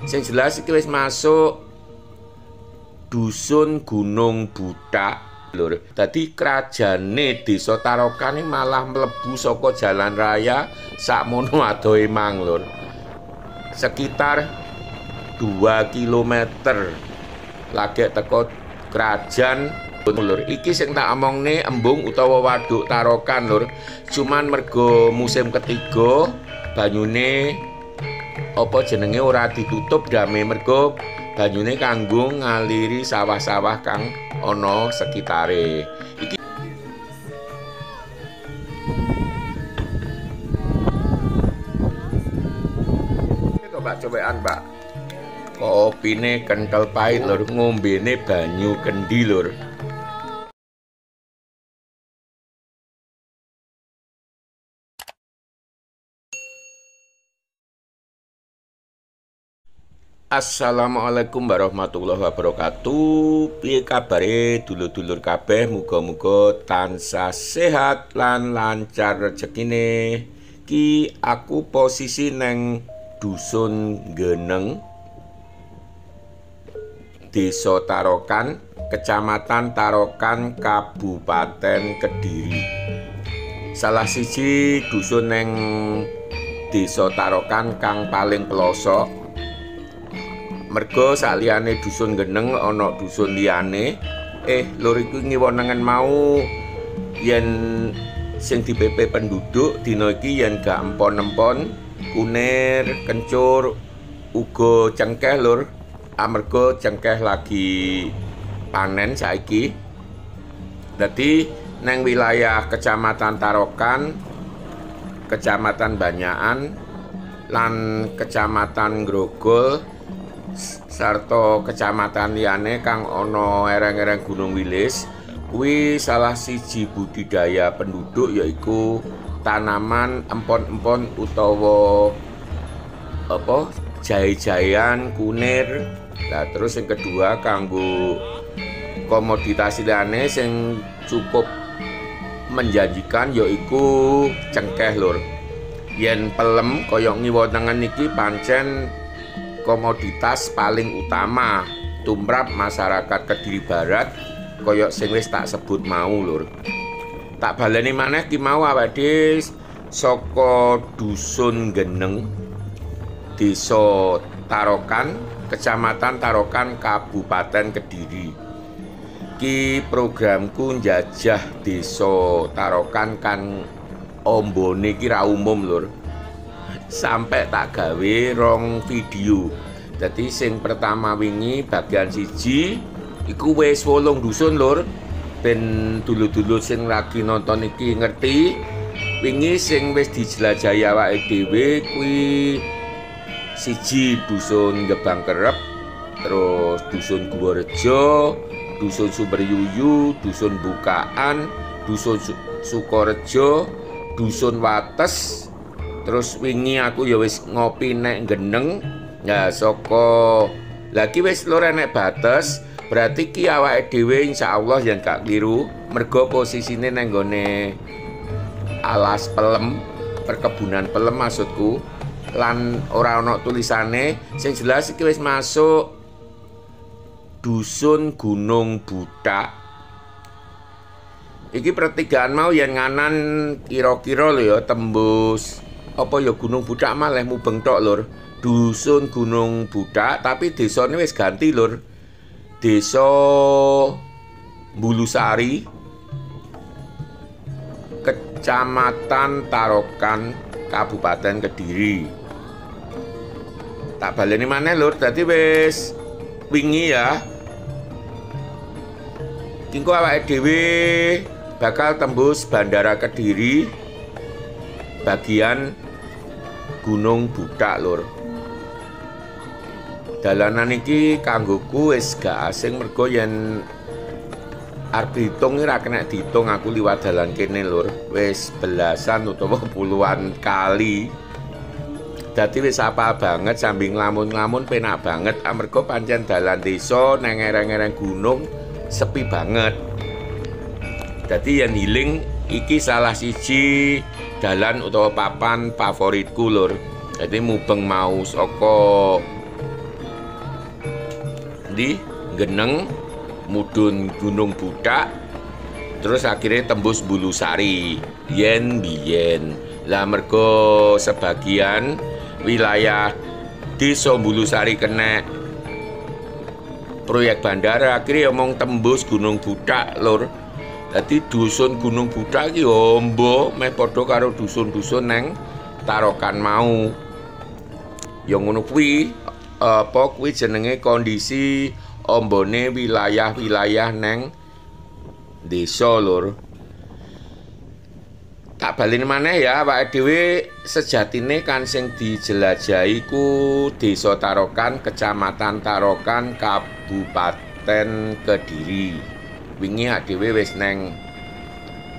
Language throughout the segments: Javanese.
Sing jelas iki wis masuk dusun Gunung Butak lur. Dadi krajane Desa Tarokan iki malah mlebu saka jalan raya sakmono adohe mang lur. Sekitar 2 kilometer lagi teko krajan lur. Iki sing tak omongne embung utawa waduk Tarokan lur. Cuman mergo musim ketiga banyune apa jenenge ora ditutup dame mergo banyune kanggo ngaliri sawah-sawah kang ana sekitare. Iki coba-cobaan, Mbak. Kopine kental pahit lur, ngombene banyu kendi lur. Assalamualaikum warahmatullahi wabarakatuh. Piye kabare dulur-dulur kabeh? Muga-muga tansah sehat lan lancar rezekine. Ki aku posisi neng dusun Geneng, Desa Tarokan, Kecamatan Tarokan, Kabupaten Kediri. Salah siji dusun neng Desa Tarokan kang paling pelosok. Mergo saliyane dusun Geneng ana dusun liyane. Lur iku ngiwonengen mau yen sing dipepe penduduk dina iki yen gak empon-empon kunir, kencur, uga cengkeh lur. Amarga cengkeh lagi panen saiki. Dadi neng wilayah Kecamatan Tarokan, Kecamatan Banyakan lan Kecamatan Grogol sarta kecamatan liyane kang ana ereng-ereng Gunung Wilis kuwi salah siji budidaya penduduk yaiku tanaman empon-empon utawa apa jahe-jahean, kunir. Lah terus yang kedua kanggo komoditas liyane sing cukup menjanjikan yaiku cengkeh lur. Yen pelem kaya ngiwonengen iki pancen komoditas paling utama tumrap masyarakat Kediri Barat koyok sing wis tak sebut mau lur. Tak baleni maneh ki mau awake saka dusun Geneng, Desa Tarokan, Kecamatan Tarokan, Kabupaten Kediri. Ki programku njajah Desa Tarokan kan ombone ki ra umum lur. Sampai tak gawe 2 video. Jadi sing pertama wingi bagian siji iku wis 8 dusun lur. Ben dulur-dulur sing lagi nonton iki ngerti. Wingi sing wis dijelajahi awake dhewe kuwi siji dusun Gebang Kerep, terus dusun Guworejo, dusun Sumberyuyu, dusun Bukaan, dusun Sukorejo, dusun Wates. Terus wingi aku ya wis ngopi nek Geneng. Ya saka lagi wis lur enek bates, berarti ki awake dhewe insyaallah yen gak kliru mergo posisine nang gone alas pelem, perkebunan pelem maksudku. Lan ora ana tulisane, sing jelas iki wis masuk dusun Gunung Butak. Iki pertigaan mau yen nganan kira-kira lho ya tembus apa ya Gunung Butak malah mubeng tok lur. Dusun Gunung Butak tapi desane wis ganti lur. Desa Bulusari, Kecamatan Tarokan, Kabupaten Kediri. Tak baleni maneh lur, dadi wis wingi ya. Kingko awake dhewe bakal tembus Bandara Kediri bagian Gunung Butak lur. Dalanan iki kanggoku wis gak asing mergo yen arep diitung ora kena diitung aku liwat dalan kene lur. Wis belasan utawa puluhan kali. Dadi wis apal banget sambil nglamun-nglamun penak banget amarga pancen dalan desa nang ereng-ereng gunung sepi banget. Dadi yen healing iki salah siji dalan utawa papan favoritku lur. Jadi mubeng mau saka ndi Geneng, mudhun Gunung Buthak, terus akhirnya tembus Bulusari yen biyen. Lah mergo sebagian wilayah Desa Bulusari kena proyek bandara, akhirnya omong tembus Gunung Buthak lur. Dadi dusun Gunung Buthak iki ombo meh padha karo dusun-dusun neng Tarokan mau. Ya ngono kuwi apa kuwi jenenge kondisi ombone wilayah-wilayah neng desa lur. Tak baleni maneh ya, awake dhewe sejatine kan sing dijelajahi ku Desa Tarokan, Kecamatan Tarokan, Kabupaten Kediri. Wingi awake dhewe wis neng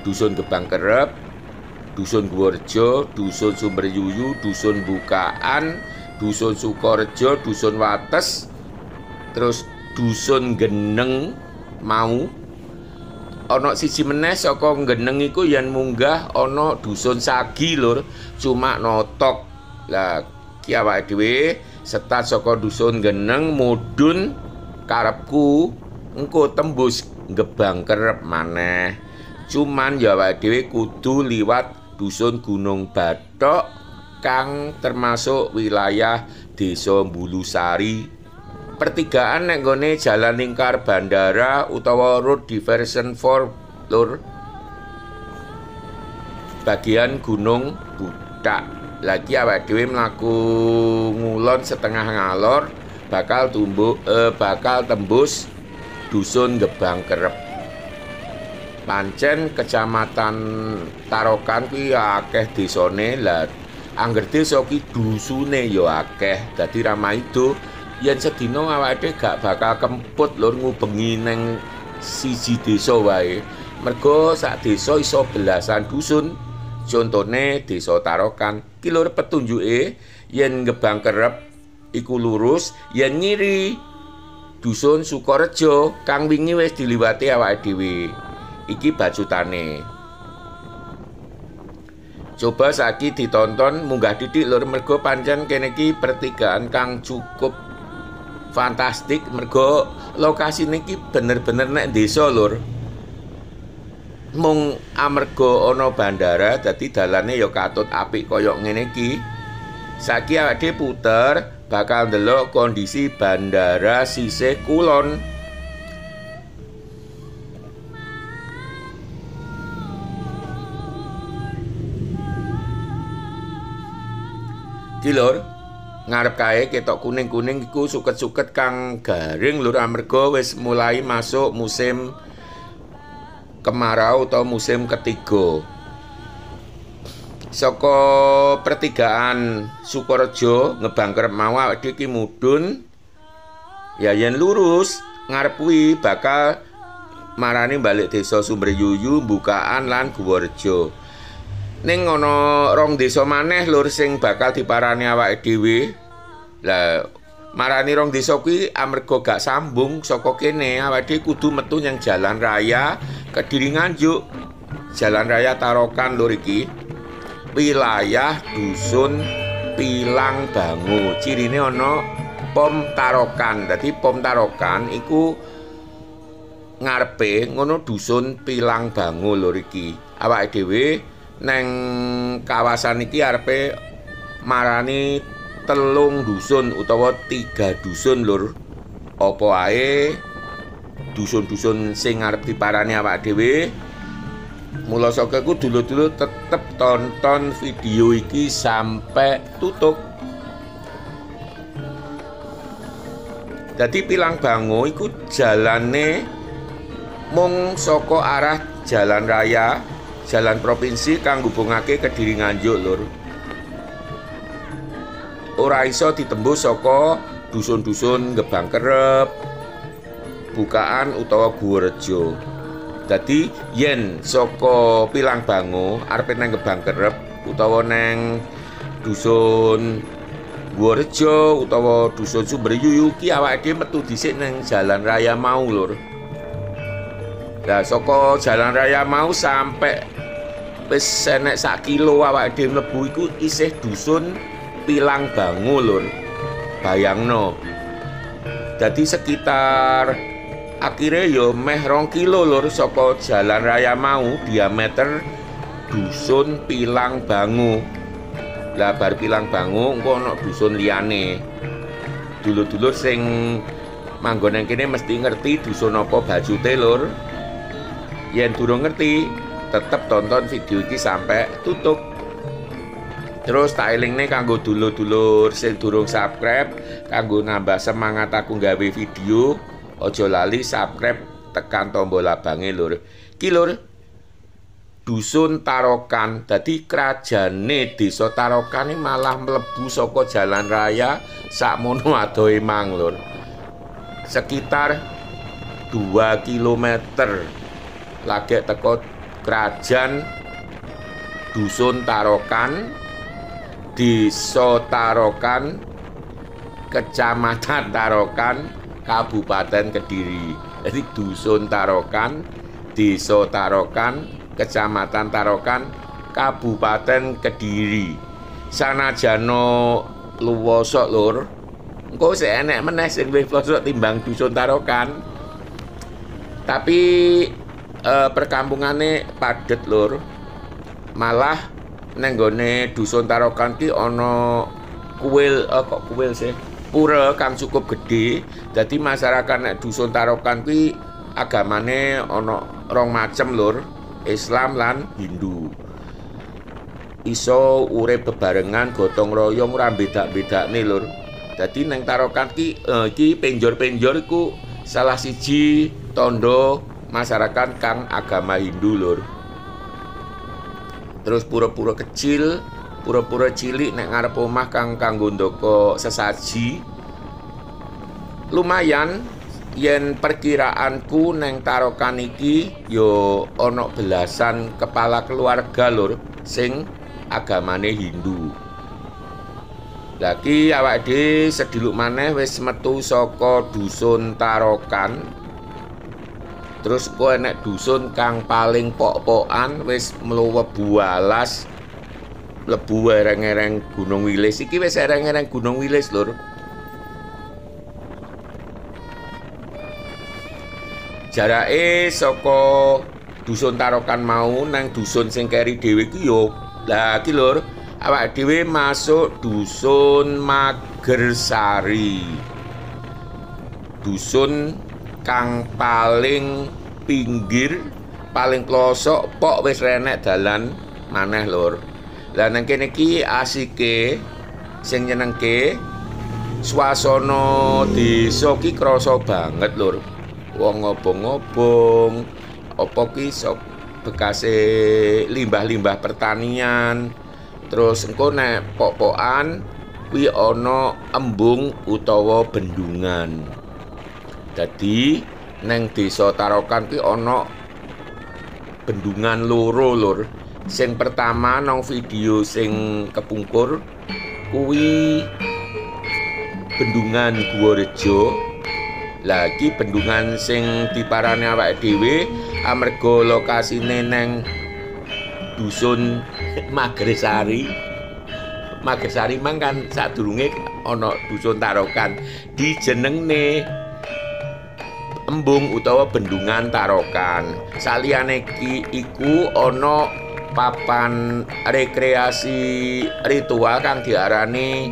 Dusun Gebang Kerep, Dusun Guwarjo, Dusun Sumberyuyu, Dusun Bukaan, Dusun Sukorejo, Dusun Wates, terus Dusun Geneng mau. Ana siji meneh saka Geneng iku yen munggah ana Dusun Sagi lur, cuma notok. Lah ki awake dhewe setat saka Dusun Geneng mudhun karepku engko tembus Gebang Kerep maneh. Cuman ya awake dhewe kudu liwat Dusun Gunung Bathok kang termasuk wilayah Desa Bulusari. Pertigaan nek nggone jalan lingkar bandara utawa road diversion 4 lur, bagian Gunung Buthak. Lagi awake dhewe mlaku ngulon setengah ngalor bakal tembus Dusun Gebang Kerep. Pancen Kecamatan Tarokan kuwi akeh desane. Lah angger desa ki dusune ya akeh. Dadi ramaido yen sedina awake gak bakal kemput lur ngubengi neng siji desa wae. Mergo sak desa iso belasan dusun. Contone Desa Tarokan ki lur petunjuke yen Gebang Kerep iku lurus, yen ngiri Dusun Sukorejo kang wingi wis diliwati awake dhewe. Iki bacutane. Coba saiki ditonton munggah titik lur, mergo pancen kene iki pertigaan kang cukup fantastik, mergo lokasine iki bener-bener nek desa lur. Mung amarga ana bandara dadi dalane ya katut apik kaya ngene iki. Saiki awake puter bakal ndelok kondisi bandara sisih kulon. Ki lur, ngarep kae ketok kuning-kuning iku suket-suket kang garing lur, amarga wis mulai masuk musim kemarau atau musim ketiga. Saka pertigaan Sukorejo Gebang Kerep mau awake iki mudhun ya yen lurus ngarep kuwi bakal marani balik Desa Sumberyuyu, Bukaan lan Guwarjo. Ning ana rong desa maneh lur sing bakal diparani awake dhewe. Lah marani rong desa kuwi amarga gak sambung saka kene, awake dhewe kudu metu nyang jalan raya Kediri Nganjuk. Jalan raya Tarokan lur iki wilayah Dusun Pilang Bangu. Cirine ana pom Tarokan. Dadi pom Tarokan iku ngarepe ngono Dusun Pilang Bangu lur iki. Awake dhewe neng kawasan iki arepe marani 3 dusun utawa 3 dusun lur. Apa ae dusun-dusun sing arep diparani awake dhewe. Mula saka iku dulur-dulur tetep tonton video iki sampai tutup. Dadi Pilang Bangu iku jalane mung saka arah jalan raya jalan provinsi kang ngubungake Kediri Nganjuk lur. Ora iso ditembus saka dusun-dusun Gebang Kerep, Bukaan utawa Guwarjo. Dadi yen saka Pilang Bangu arep nang Gebang Kerep utawa nang dusun Guwarjo utawa dusun Sumberyuyu ki awake dhewe metu dhisik nang jalan raya mau lur. Lah saka jalan raya mau sampai wis enek 1 kilo awake dhewe mlebu iku isih dusun Pilang Bangu lur. Bayangno. Dadi sekitar akhirnya yo meh 2 kilo lur saka jalan raya mau, diameter dusun Pilang Bangu. Lah bar Pilang Bangu engko ana dusun liyane. Dulur-dulur sing manggon nang kene mesti ngerti dusun apa Bajute lur. Yen durung ngerti, tetep tonton video iki sampai tutup. Terus tak elingne kanggo dulur-dulur sing durung subscribe, kanggo nambah semangat aku gawe video, aja lali subscribe, tekan tombol abange lur. Ki lur, dusun Tarokan, dadi krajane desa Tarokan ini malah mlebu saka jalan raya sakmono adohe mang lur. Sekitar 2 kilometer lagi teko krajan dusun Tarokan, desa Tarokan, kecamatan Tarokan, Kabupaten Kediri. Jadi dusun Tarokan, desa Tarokan, kecamatan Tarokan, Kabupaten Kediri. Sanajana luwosok lur, engko sik enek meneh sing luwih pelosok timbang dusun Tarokan. Tapi perkampungane padet lur. Malah neng gone dusun Tarokan ki ana kuil, kok kuil sih, pura kang cukup gede. Jadi masyarakat nek dusun Tarokan ki agamane ana 2 macem lur, Islam lan Hindu. Iso urip bebarengan gotong royong ora bedak-bedakne lur. Dadi neng Tarokan ki iki penjor-penjor iku salah siji tondo masyarakat kang agama Hindu lur. Terus pura-pura kecil, pura-pura cilik nek ngarep omah kang kanggo ndoko sesaji. Lumayan yen perkiraanku neng Tarokan iki yo ana belasan kepala keluarga lur sing agamane Hindu. Lagi awak dhewe sediluk maneh wis metu saka dusun Tarokan. Terus kok enek dusun kang paling pok-pokan wis mlebu alas, mlebu ereng-ereng Gunung Wilis. Iki wis ereng-ereng Gunung Wilis lur. Jarake saka dusun Tarokan mau nang dusun sing keri dhewe iki yo. Lah iki lur, awak dhewe masuk dusun Magersari. Dusun kang paling pinggir, paling pelosok, pok wis renek dalan maneh lur. Lah nang kene iki asike sing nyenengke, swasana desa ki krasa banget lur. Wong ngobong-ngobong, apa ki sok bekase limbah-limbah pertanian. Terus engko nek pok-pokan kuwi ana embung utawa bendungan. Dadi neng desa Tarokan ki ana bendungan loro lur. Sing pertama nang video sing kepungkur kuwi bendungan Guworejo. Lagi bendungan sing diparani awake dhewe amarga lokasine neng dusun Magersari. Magersari mang kan sadurunge ana dusun Tarokan dijenengne embung utawa bendungan Tarokan. Saliyane iku ana papan rekreasi ritual kang diarani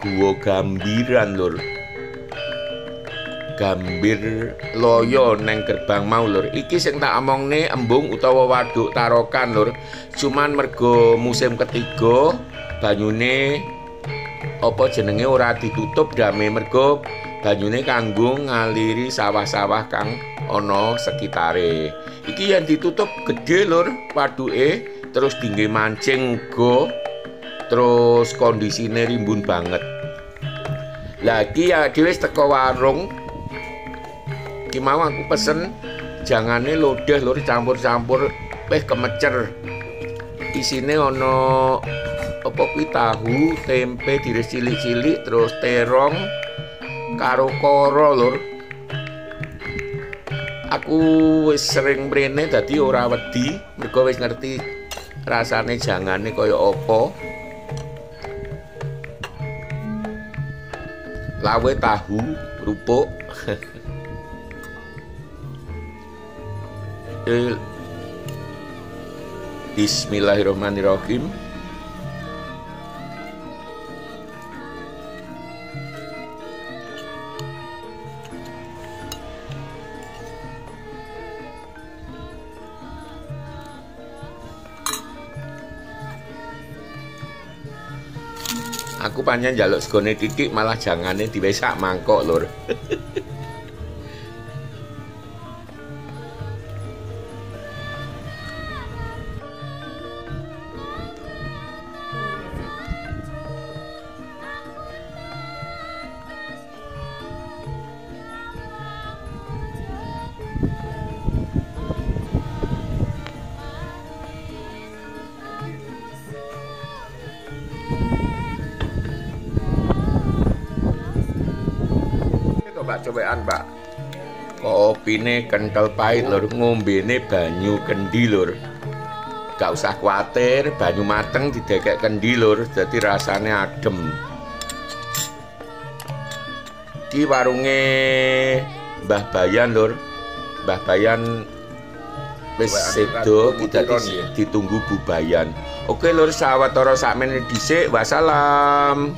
Guwa Gambiran lur. Gambir loyo neng gerbang mau lur. Iki sing tak omongne embung utawa waduk Tarokan lur. Cuman mergo musim ketiga banyune apa jenenge ora ditutup dame, mergo banyune kanggo ngaliri sawah-sawah kang ana sekitare. Iki yang ditutup gede lur waduke, terus dingge mancing uga, terus kondisine rimbun banget. Lagi ya dhewe teko warung ki mau aku pesen jangane lodeh lur campur-campur weh kemecer. Isine ana apa kuwi tahu, tempe diris cilik-cilik, terus terong karo koro lur. Aku wis sering mrene dadi ora wedi, mergo wis ngerti rasane jangane kaya apa. lawe tahu rupuk. Bismillahirrahmanirrahim. Aku panjang njaluk segone titik malah jangane diwesak mangkok lur. Mbak cobean Mbak, kopine kental pahit lur, ngombene banyu kendi lur. Gak usah khawatir, banyu mateng didekek kendi lur, jadi rasanya adem. Di warunge Mbah Bayan lur, Mbah Bayan wis sedo, ditunggu Bu Bayan. Oke lur, sawetara sakmene dhisik, wassalam.